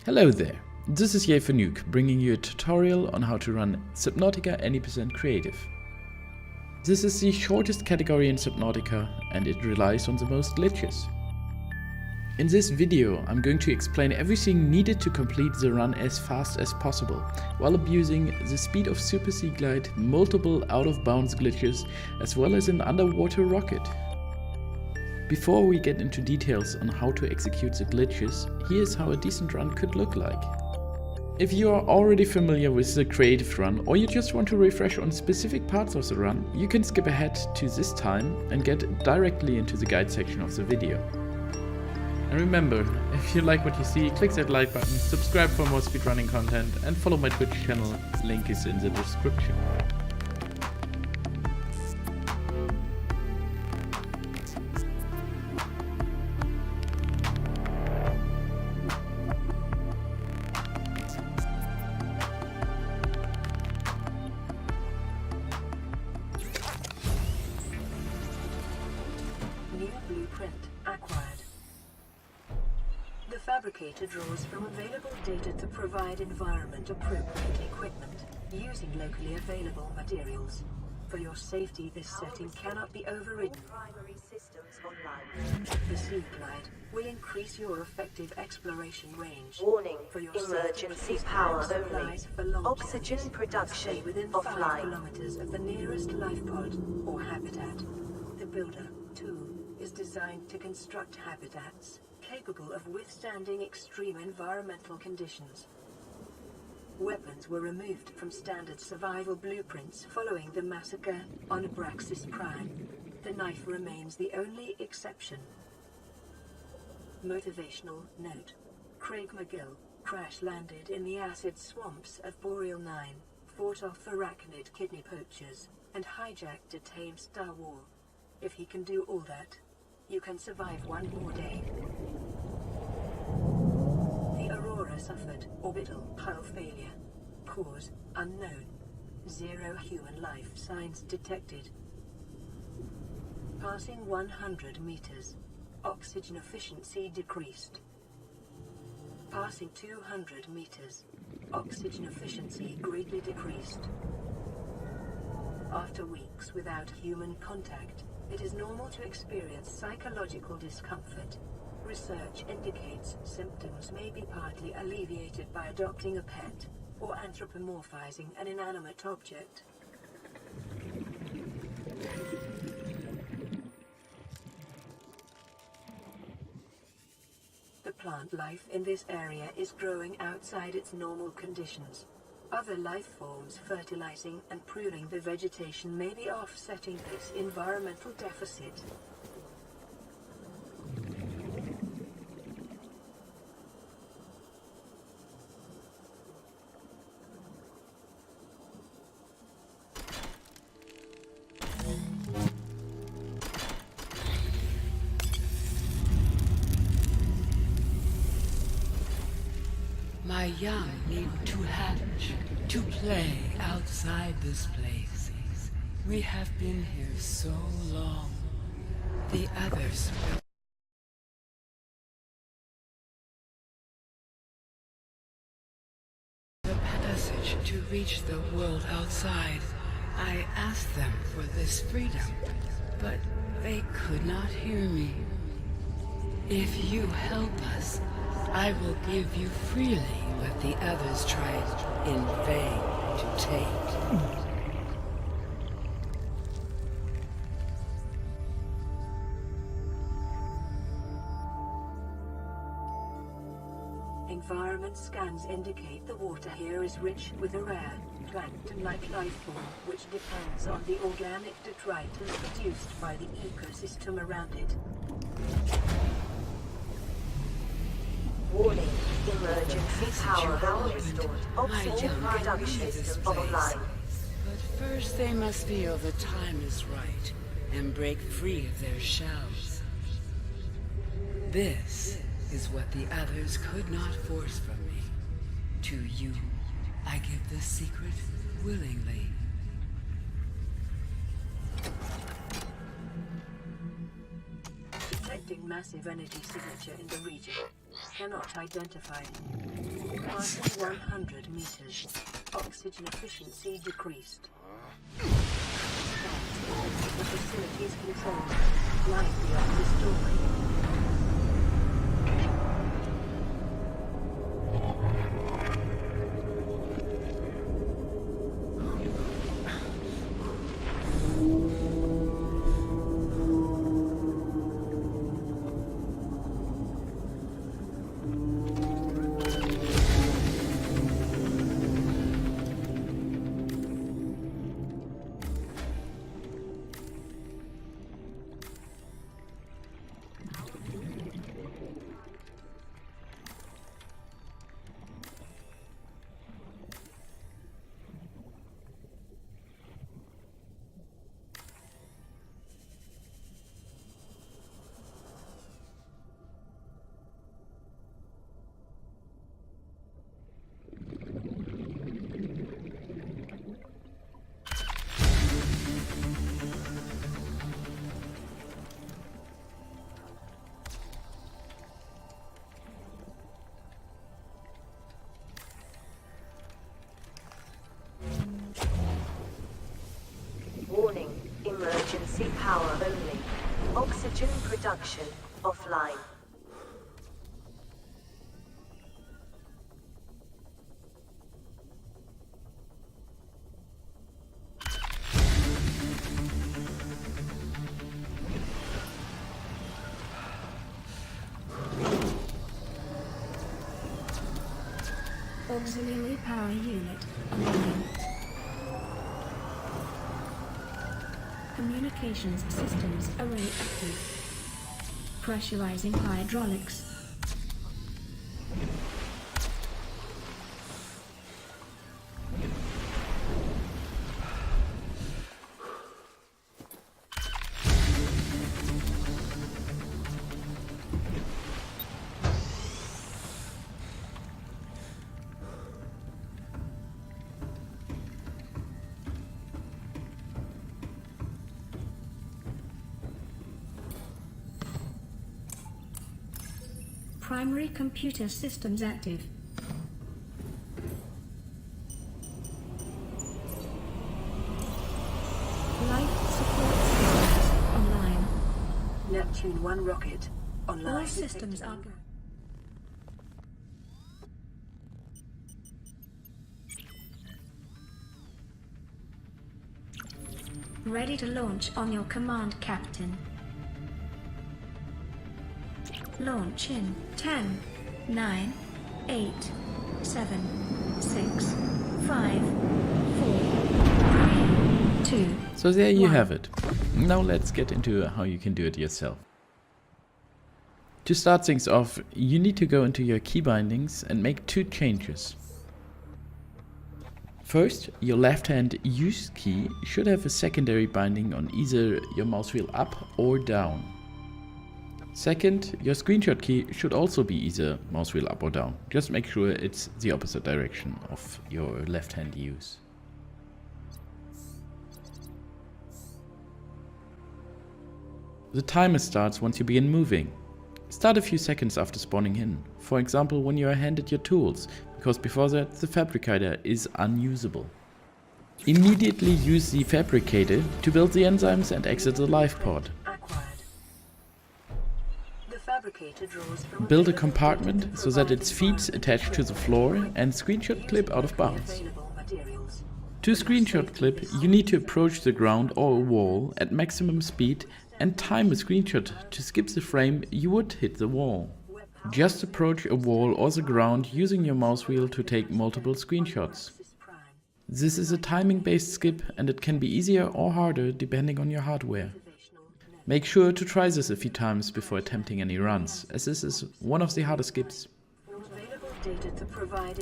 Hello there, this is Nuke bringing you a tutorial on how to run Subnautica Any% Creative. This is the shortest category in Subnautica and it relies on the most glitches. In this video I'm going to explain everything needed to complete the run as fast as possible, while abusing the speed of Super Sea Glide, multiple out-of-bounds glitches, as well as an underwater rocket. Before we get into details on how to execute the glitches, here's how a decent run could look like. If you are already familiar with the creative run, or you just want to refresh on specific parts of the run, you can skip ahead to this time and get directly into the guide section of the video. And remember, if you like what you see, click that like button, subscribe for more speedrunning content, and follow my Twitch channel, link is in the description. New blueprint acquired. The fabricator draws from available data to provide environment-appropriate equipment using locally available materials. For your safety, this setting cannot be overridden. Primary systems online. The Sea Glide will increase your effective exploration range. Warning, For your emergency safety, power only. supplies for long Oxygen journeys. production Stay within 5 offline. kilometers of the nearest life pod or habitat. The Builder, too, is designed to construct habitats capable of withstanding extreme environmental conditions. Weapons were removed from standard survival blueprints following the massacre on Abraxas Prime. The knife remains the only exception. Motivational note. Craig McGill crash-landed in the acid swamps of Boreal 9, fought off arachnid kidney poachers, and hijacked a tame Star War. If he can do all that, you can survive one more day. The Aurora suffered orbital hull failure. Cause unknown. 0 human life signs detected. Passing 100 meters. Oxygen efficiency decreased. Passing 200 meters. Oxygen efficiency greatly decreased. After weeks without human contact, it is normal to experience psychological discomfort. Research indicates symptoms may be partly alleviated by adopting a pet or anthropomorphizing an inanimate object. The plant life in this area is growing outside its normal conditions. Other life forms fertilizing and pruning the vegetation may be offsetting this environmental deficit. My young need to hatch, to play outside this place. We have been here so long. The others the passage to reach the world outside. I asked them for this freedom, but they could not hear me. If you help us, I will give you freely what the others tried in vain to take. Environment scans indicate the water here is rich with a rare, plankton-like life form which depends on the organic detritus produced by the ecosystem around it. Warning, emergency power restored. Oxygen young production need this system place. online. But first they must feel the time is right and break free of their shells. This is what the others could not force from me. To you, I give the secret willingly. Detecting massive energy signature in the region. Cannot identify. Passing 100 meters. Oxygen efficiency decreased. The facility's controlled. Life beyond the story. Warning, emergency power only. Oxygen production offline. Auxiliary power unit online. Communications systems array active. Pressurizing hydraulics. Primary computer systems active. Life support systems online. Neptune 1 rocket online. All systems are go. Ready to launch on your command, Captain. Launch in 10, 9, 8, 7, 6, 5, 4, 3, 2. So there you 1. have it. Now let's get into how you can do it yourself. To start things off, you need to go into your key bindings and make 2 changes. First, your left hand use key should have a secondary binding on either your mouse wheel up or down. Second, your screenshot key should also be either mouse wheel up or down. Just make sure it's the opposite direction of your left hand use. The timer starts once you begin moving. Start a few seconds after spawning in, for example when you are handed your tools, because before that the fabricator is unusable. Immediately use the fabricator to build the enzymes and exit the life pod. Build a compartment so that its feet's attached to the floor and screenshot clip out of bounds. To screenshot clip, you need to approach the ground or a wall at maximum speed and time a screenshot to skip the frame you would hit the wall. Just approach a wall or the ground using your mouse wheel to take multiple screenshots. This is a timing based skip and it can be easier or harder depending on your hardware. Make sure to try this a few times before attempting any runs, as this is one of the hardest skips.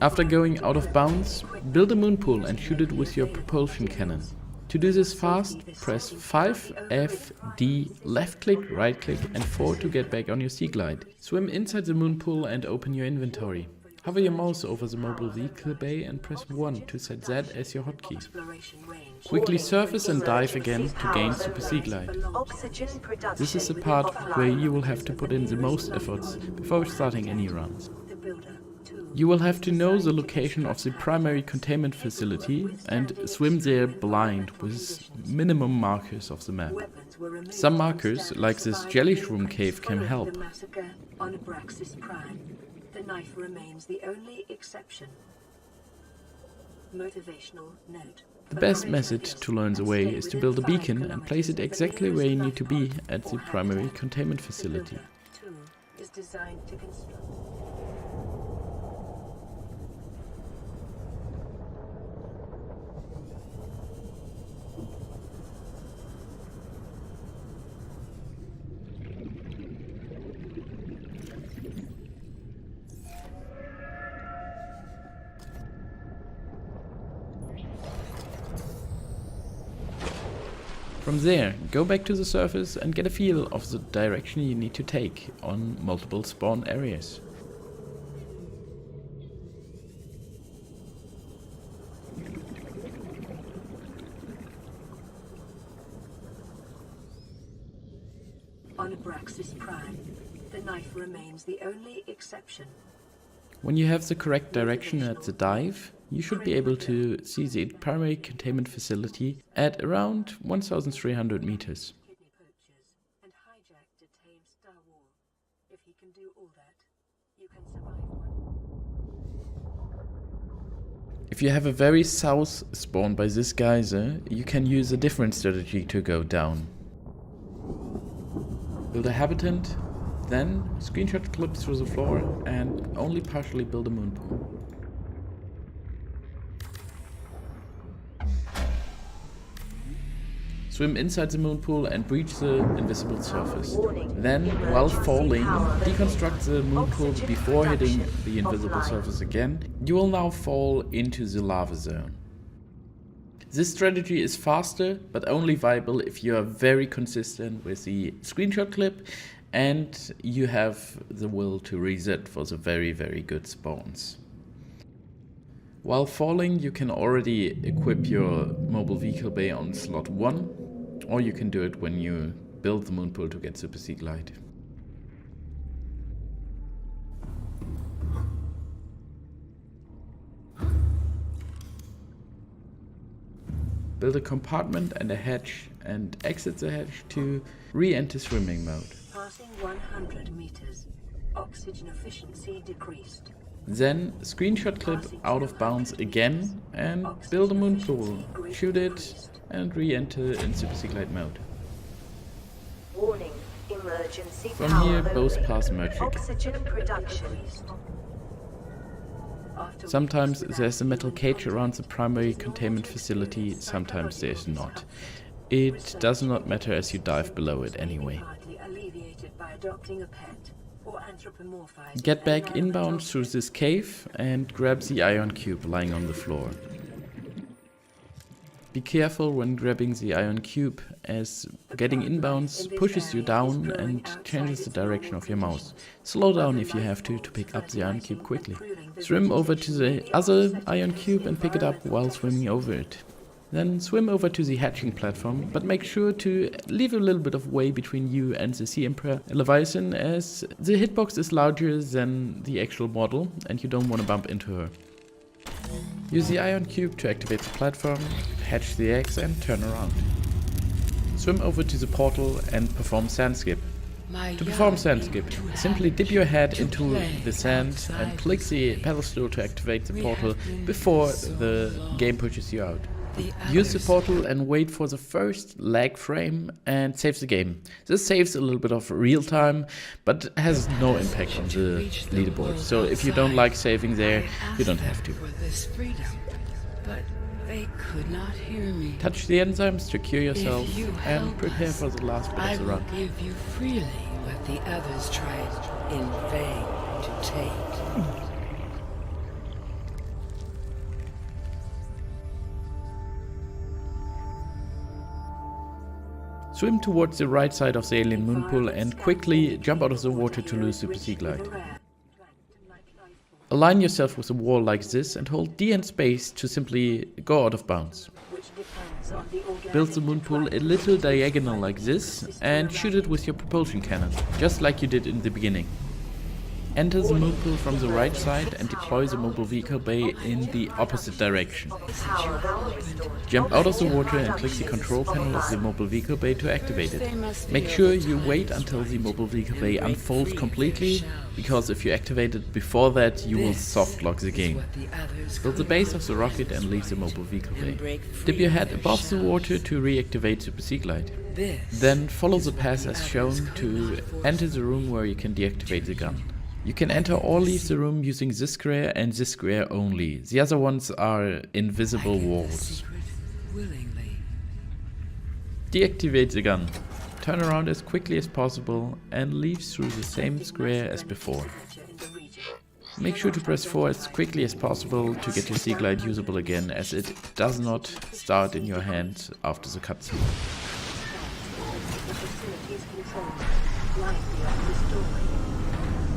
After going out of bounds, build a moon pool and shoot it with your propulsion cannon. To do this fast, press 5, F, D, left click, right click and 4 to get back on your sea glide. Swim inside the moon pool and open your inventory. Hover your mouse over the mobile vehicle bay and press 1 to set Z as your hotkey. Exploration range. Quickly surface and dive again to gain super sea glide. This is the part where you will have to put in the most efforts before starting any runs. The Builder 2 You will have to know the location of the primary containment facility and swim there blind with minimum markers of the map. weapons were removed Some from markers, standard like this survival jelly shroom blueprints cave, can following help. The massacre on Abraxas Prime. The knife remains the only exception. Motivational note. The best method to learn the way is to build a beacon and place it exactly where you need to be at the primary containment facility. The Builder 2 is designed to construct. From there, go back to the surface and get a feel of the direction you need to take on multiple spawn areas. On Abraxas Prime, the knife remains the only exception. When you have the correct direction at the dive, you should be able to see the primary containment facility at around 1,300 meters. Kidney poachers and hijack detained Star War. If he can do all that, you can survive one. If you have a very south spawn by this geyser, you can use a different strategy to go down. Build a habitant, then screenshot clip through the floor and only partially build a moon pool. Swim inside the moon pool and breach the invisible surface. Then, while falling, deconstruct the moon pool before hitting the invisible surface again. You will now fall into the lava zone. This strategy is faster, but only viable if you are very consistent with the screenshot clip and you have the will to reset for the very, very good spawns. While falling, you can already equip your mobile vehicle bay on slot 1, or you can do it when you build the moon pool to get super sea glide. Build a compartment and a hatch and exit the hatch to re-enter swimming mode. Passing 100 meters. Oxygen efficiency decreased. Then screenshot clip out of bounds again and build a moon pool, shoot it and re-enter in super sea glide mode. Warning, emergency From power here both only. paths merge again. Oxygen production. Sometimes there's a metal cage around the primary containment facility, sometimes there's not. It does not matter as you dive below it anyway. Partly alleviated by adopting a pet or anthropomorphized Get an back environmental inbound through this cave and grab the ion cube lying on the floor. Be careful when grabbing the ion cube, as getting inbounds pushes you down and changes the direction of your mouse. Slow down if you have to pick up the ion cube quickly. Swim over to the other ion cube and pick it up while swimming over it. Then swim over to the hatching platform, but make sure to leave a little bit of way between you and the Sea Emperor Leviathan, as the hitbox is larger than the actual model and you don't want to bump into her. Use the ion cube to activate the platform, hatch the eggs and turn around. Swim over to the portal and perform sand skip. To perform sand skip, simply dip your head into the sand and click the pedestal to activate the portal before the game pushes you out. Use the portal and wait for the first lag frame and save the game. This saves a little bit of real time, but has no impact on the leaderboard. So if you don't like saving there, you don't have to. For this freedom, but they could not hear me. Touch the enzymes to cure yourself If you and help prepare us, for the last bit I of the will run. give you freely what the others tried in vain to take. Swim towards the right side of the alien moon pool and quickly jump out of the water to lose super sea glide. Align yourself with a wall like this and hold D and space to simply go out of bounds. which depends on the organic Build the moon pool a little diagonal like this and shoot it with your propulsion cannon, just like you did in the beginning. Enter the moon pool from the right side and deploy the mobile vehicle bay in the opposite direction. Jump out of the water and click the control panel of the mobile vehicle bay to activate it. Make sure you wait until the mobile vehicle bay unfolds completely, because if you activate it before that, you will soft lock the game. Build the base of the rocket and leave the mobile vehicle bay. Dip your head above the water to reactivate Super Seaglide. Then follow the path as shown to enter the room where you can deactivate the gun. You can enter or leave the room using this square and this square only. The other ones are invisible walls. Deactivate the gun. Turn around as quickly as possible and leave through the same square as before. Make sure to press 4 as quickly as possible to get your Seaglide usable again, as it does not start in your hand after the cutscene.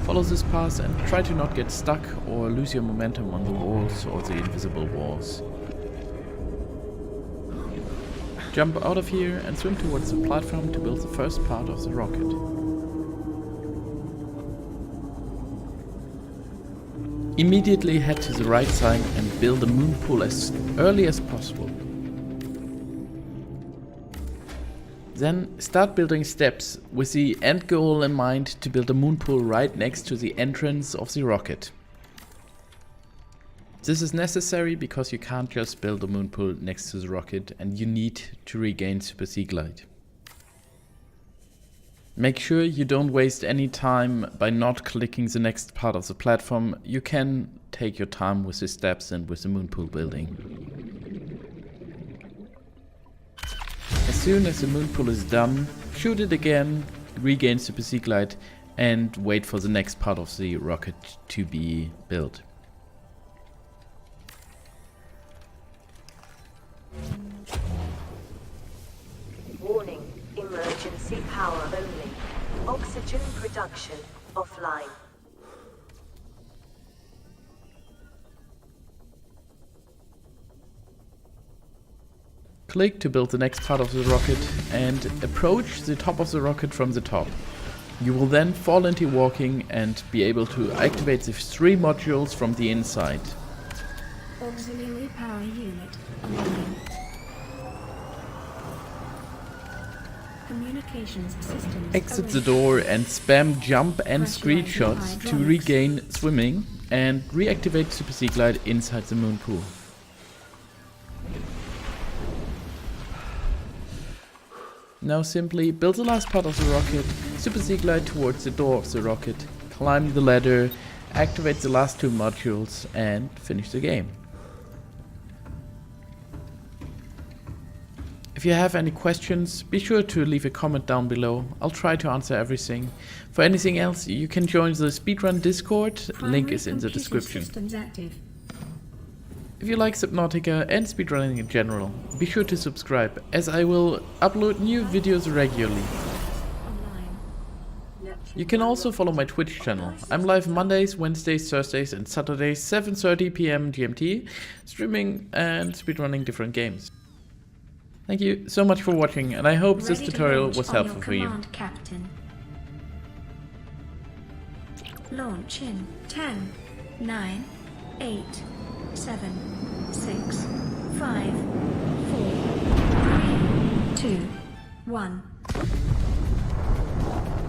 Follow this path and try to not get stuck or lose your momentum on the walls or the invisible walls. Jump out of here and swim towards the platform to build the first part of the rocket. Immediately head to the right side and build a moon pool as early as possible. Then start building steps with the end goal in mind to build a moon pool right next to the entrance of the rocket. This is necessary because you can't just build a moon pool next to the rocket and you need to regain Super Seaglide. Make sure you don't waste any time by not clicking the next part of the platform. You can take your time with the steps and with the moon pool building. As soon as the moon pool is done, shoot it again, regain Super Seaglide, and wait for the next part of the rocket to be built. Warning, emergency power only. Oxygen production offline. Click to build the next part of the rocket and approach the top of the rocket from the top. You will then fall into walking and be able to activate the 3 modules from the inside. Auxiliary power unit online. Communications systems Exit the arranged. door and spam jump and Pressurizing screed shots to hydraulics. regain swimming and reactivate Super Seaglide inside the moon pool. Now simply build the last part of the rocket, Super Seaglide towards the door of the rocket, climb the ladder, activate the last 2 modules and finish the game. If you have any questions, be sure to leave a comment down below. I'll try to answer everything. For anything else, you can join the Speedrun Discord, link is in the Primary description. systems active. If you like Subnautica and speedrunning in general, be sure to subscribe, as I will upload new videos regularly. Online. You can also follow my Twitch channel. I'm live Mondays, Wednesdays, Thursdays and Saturdays 7:30 PM GMT, streaming and speedrunning different games. Thank you so much for watching, and I hope this Ready to tutorial launch was on your helpful for you. command, Captain. Launch in 10, 9, 8, 7, 6, 5, 4, 3, 2, 1.